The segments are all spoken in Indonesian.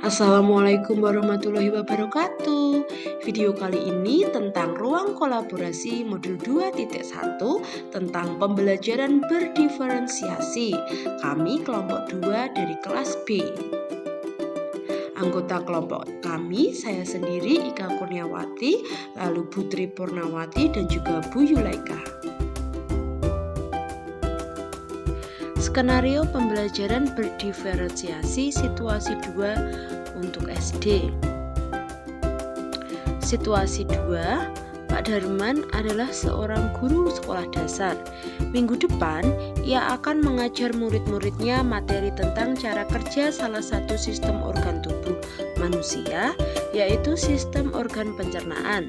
Assalamualaikum warahmatullahi wabarakatuh. Video kali ini tentang ruang kolaborasi modul 2.1 tentang pembelajaran berdiferensiasi. Kami kelompok 2 dari kelas B. Anggota kelompok kami, saya sendiri Ika Kurniawati, lalu Putri Purnawati dan juga Bu Yulaika. Skenario pembelajaran berdiferensiasi situasi 2 untuk SD. Situasi 2, Pak Darman adalah seorang guru sekolah dasar. Minggu depan, ia akan mengajar murid-muridnya materi tentang cara kerja salah satu sistem organ tubuh manusia, yaitu sistem organ pencernaan.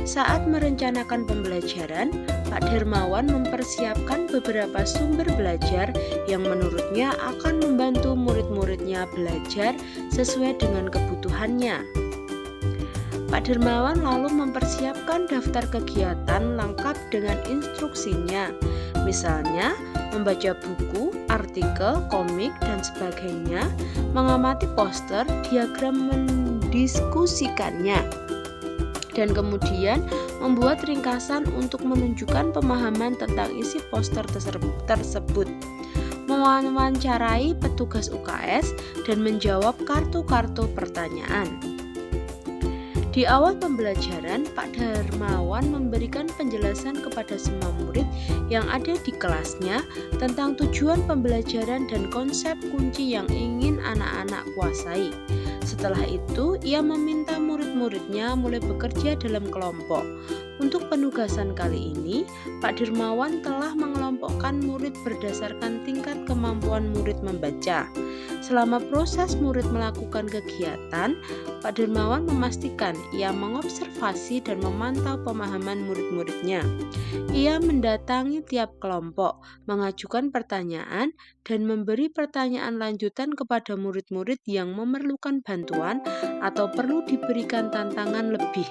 Saat merencanakan pembelajaran, Pak Darmawan mempersiapkan beberapa sumber belajar yang menurutnya akan membantu murid-muridnya belajar sesuai dengan kebutuhannya. Pak Darmawan lalu mempersiapkan daftar kegiatan lengkap dengan instruksinya, misalnya membaca buku, artikel, komik, dan sebagainya, mengamati poster, diagram mendiskusikannya, dan kemudian membuat ringkasan untuk menunjukkan pemahaman tentang isi poster tersebut, mewawancarai petugas UKS, dan menjawab kartu-kartu pertanyaan. Di awal pembelajaran, Pak Darmawan memberikan penjelasan kepada semua murid yang ada di kelasnya tentang tujuan pembelajaran dan konsep kunci yang ingin anak-anak kuasai. Setelah itu, ia meminta murid-muridnya mulai bekerja dalam kelompok. Untuk penugasan kali ini, Pak Darmawan telah mengelompokkan murid berdasarkan tingkat kemampuan murid membaca. Selama proses murid melakukan kegiatan, Pak Darmawan memastikan ia mengobservasi dan memantau pemahaman murid-muridnya. Ia mendatangi tiap kelompok, mengajukan pertanyaan, dan memberi pertanyaan lanjutan kepada murid-murid yang memerlukan bantuan atau perlu diberikan tantangan lebih.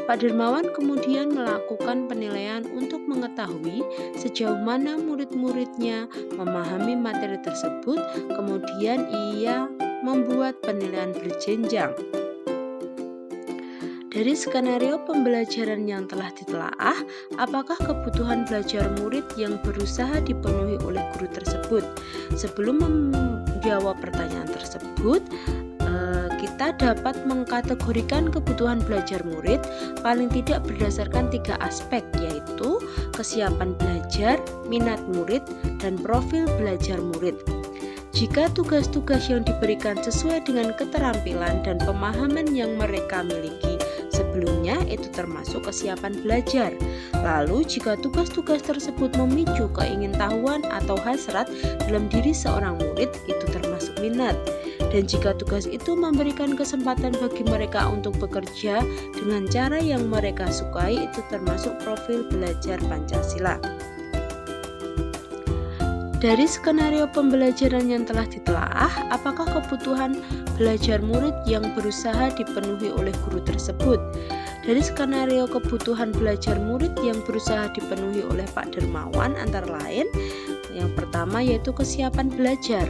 Pak Darmawan kemudian melakukan penilaian untuk mengetahui sejauh mana murid-muridnya memahami materi tersebut, kemudian ia membuat penilaian berjenjang. Dari skenario pembelajaran yang telah ditelaah, apakah kebutuhan belajar murid yang berusaha dipenuhi oleh guru tersebut? Sebelum menjawab pertanyaan tersebut, kita dapat mengkategorikan kebutuhan belajar murid paling tidak berdasarkan 3 aspek, yaitu kesiapan belajar, minat murid, dan profil belajar murid. Jika tugas-tugas yang diberikan sesuai dengan keterampilan dan pemahaman yang mereka miliki sebelumnya, itu termasuk kesiapan belajar. Lalu, jika tugas-tugas tersebut memicu keingintahuan atau hasrat dalam diri seorang murid, itu termasuk minat. Dan jika tugas itu memberikan kesempatan bagi mereka untuk bekerja dengan cara yang mereka sukai, itu termasuk profil belajar Pancasila. Dari skenario pembelajaran yang telah ditelaah, apakah kebutuhan belajar murid yang berusaha dipenuhi oleh guru tersebut? Dari skenario kebutuhan belajar murid yang berusaha dipenuhi oleh Pak Darmawan antara lain, yang pertama yaitu kesiapan belajar.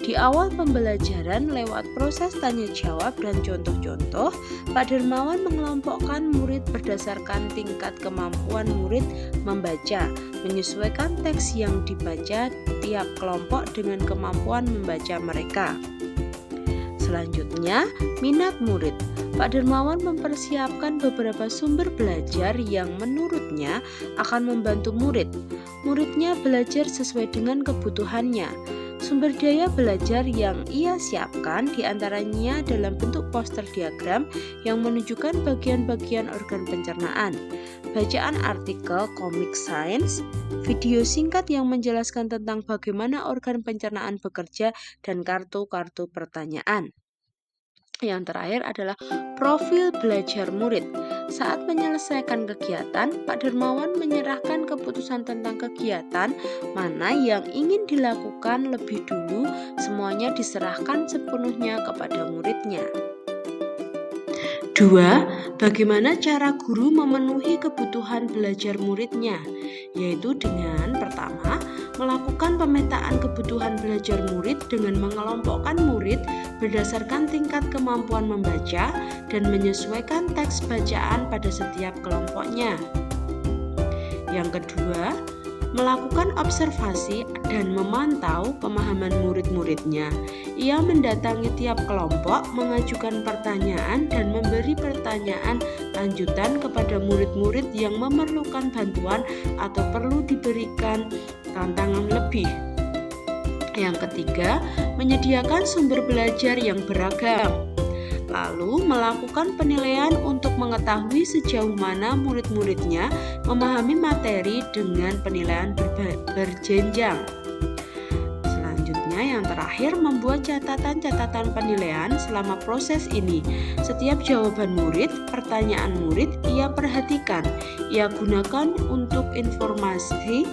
Di awal pembelajaran lewat proses tanya jawab dan contoh-contoh, Pak Darmawan mengelompokkan murid berdasarkan tingkat kemampuan murid membaca, menyesuaikan teks yang dibaca tiap kelompok dengan kemampuan membaca mereka. Selanjutnya, minat murid. Pak Darmawan mempersiapkan beberapa sumber belajar yang menurutnya akan membantu murid. Muridnya belajar sesuai dengan kebutuhannya. Sumber daya belajar yang ia siapkan diantaranya dalam bentuk poster diagram yang menunjukkan bagian-bagian organ pencernaan, bacaan artikel komik sains, video singkat yang menjelaskan tentang bagaimana organ pencernaan bekerja, dan kartu-kartu pertanyaan. Yang terakhir adalah profil belajar murid. Saat menyelesaikan kegiatan, Pak Darmawan menyerahkan keputusan tentang kegiatan mana yang ingin dilakukan lebih dulu. Semuanya diserahkan sepenuhnya kepada muridnya. 2. Bagaimana cara guru memenuhi kebutuhan belajar muridnya? Yaitu dengan pertama, melakukan pemetaan kebutuhan belajar murid dengan mengelompokkan murid berdasarkan tingkat kemampuan membaca dan menyesuaikan teks bacaan pada setiap kelompoknya. Yang kedua, melakukan observasi dan memantau pemahaman murid-muridnya. Ia mendatangi tiap kelompok, mengajukan pertanyaan dan memberi pertanyaan lanjutan kepada murid-murid yang memerlukan bantuan atau perlu diberikan tantangan lebih. Yang ketiga, menyediakan sumber belajar yang beragam. Lalu melakukan penilaian untuk mengetahui sejauh mana murid-muridnya memahami materi dengan penilaian berjenjang. Selanjutnya yang terakhir, membuat catatan-catatan penilaian selama proses ini. Setiap jawaban murid, pertanyaan murid ia perhatikan, ia gunakan untuk informasi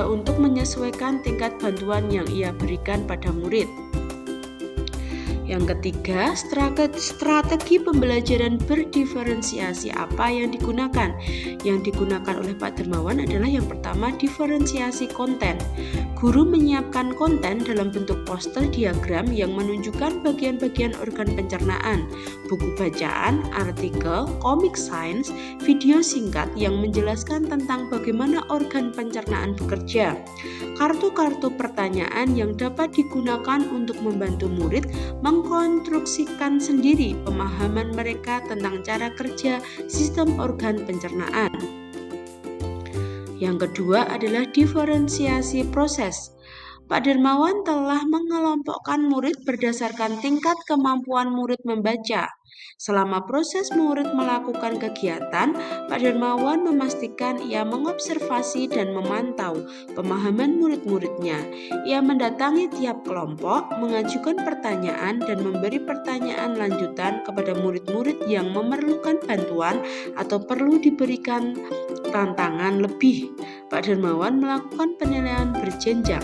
untuk menyesuaikan tingkat bantuan yang ia berikan pada murid. Yang ketiga, strategi pembelajaran berdiferensiasi apa yang digunakan? Yang digunakan oleh Pak Dermawan adalah yang pertama, diferensiasi konten. Guru menyiapkan konten dalam bentuk poster diagram yang menunjukkan bagian-bagian organ pencernaan, buku bacaan, artikel, komik sains, video singkat yang menjelaskan tentang bagaimana organ pencernaan bekerja. Kartu-kartu pertanyaan yang dapat digunakan untuk membantu murid mengkonstruksikan sendiri pemahaman mereka tentang cara kerja sistem organ pencernaan. Yang kedua adalah diferensiasi proses. Pak Dermawan telah mengelompokkan murid berdasarkan tingkat kemampuan murid membaca. Selama proses murid melakukan kegiatan, Pak Dermawan memastikan ia mengobservasi dan memantau pemahaman murid-muridnya. Ia mendatangi tiap kelompok, mengajukan pertanyaan dan memberi pertanyaan lanjutan kepada murid-murid yang memerlukan bantuan atau perlu diberikan tantangan lebih. Pak Dermawan melakukan penilaian berjenjang.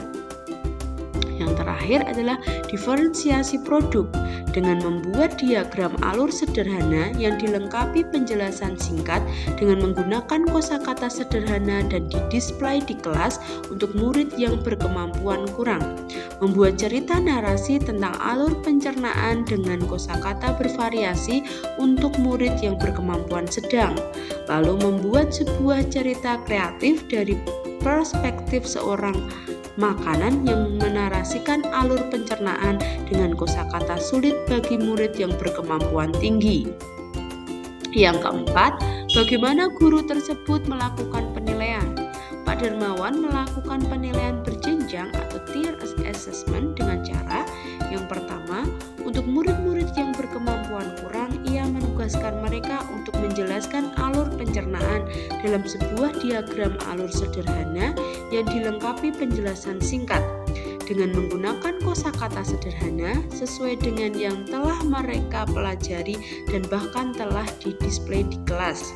Yang terakhir adalah diferensiasi produk dengan membuat diagram alur sederhana yang dilengkapi penjelasan singkat dengan menggunakan kosakata sederhana dan didisplay di kelas untuk murid yang berkemampuan kurang. Membuat cerita narasi tentang alur pencernaan dengan kosakata bervariasi untuk murid yang berkemampuan sedang. Lalu membuat sebuah cerita kreatif dari perspektif seorang makanan yang menarasikan alur pencernaan dengan kosakata sulit bagi murid yang berkemampuan tinggi. Yang keempat, bagaimana guru tersebut melakukan penilaian? Pak Dermawan melakukan penilaian berjenjang atau tier assessment dengan cara yang pertama, untuk murid-murid yang berkemampuan kurang, ia menugaskan mereka untuk menjelaskan alur pencernaan dalam sebuah diagram alur sederhana yang dilengkapi penjelasan singkat dengan menggunakan kosakata sederhana sesuai dengan yang telah mereka pelajari dan bahkan telah didisplay di kelas.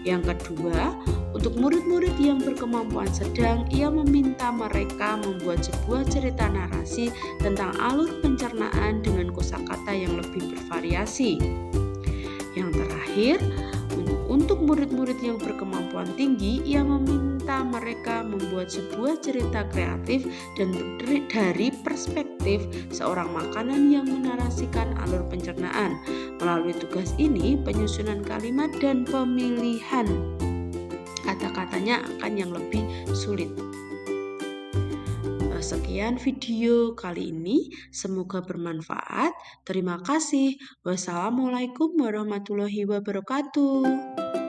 Yang kedua, untuk murid-murid yang berkemampuan sedang, ia meminta mereka membuat sebuah cerita narasi tentang alur pencernaan dengan kosakata yang lebih bervariasi. Yang terakhir, untuk murid-murid yang berkemampuan tinggi, ia meminta mereka membuat sebuah cerita kreatif dan dari perspektif seorang makanan yang menarasikan alur pencernaan. Melalui tugas ini, penyusunan kalimat dan pemilihan kata-katanya akan yang lebih sulit. Sekian video kali ini, semoga bermanfaat. Terima kasih. Wassalamualaikum warahmatullahi wabarakatuh.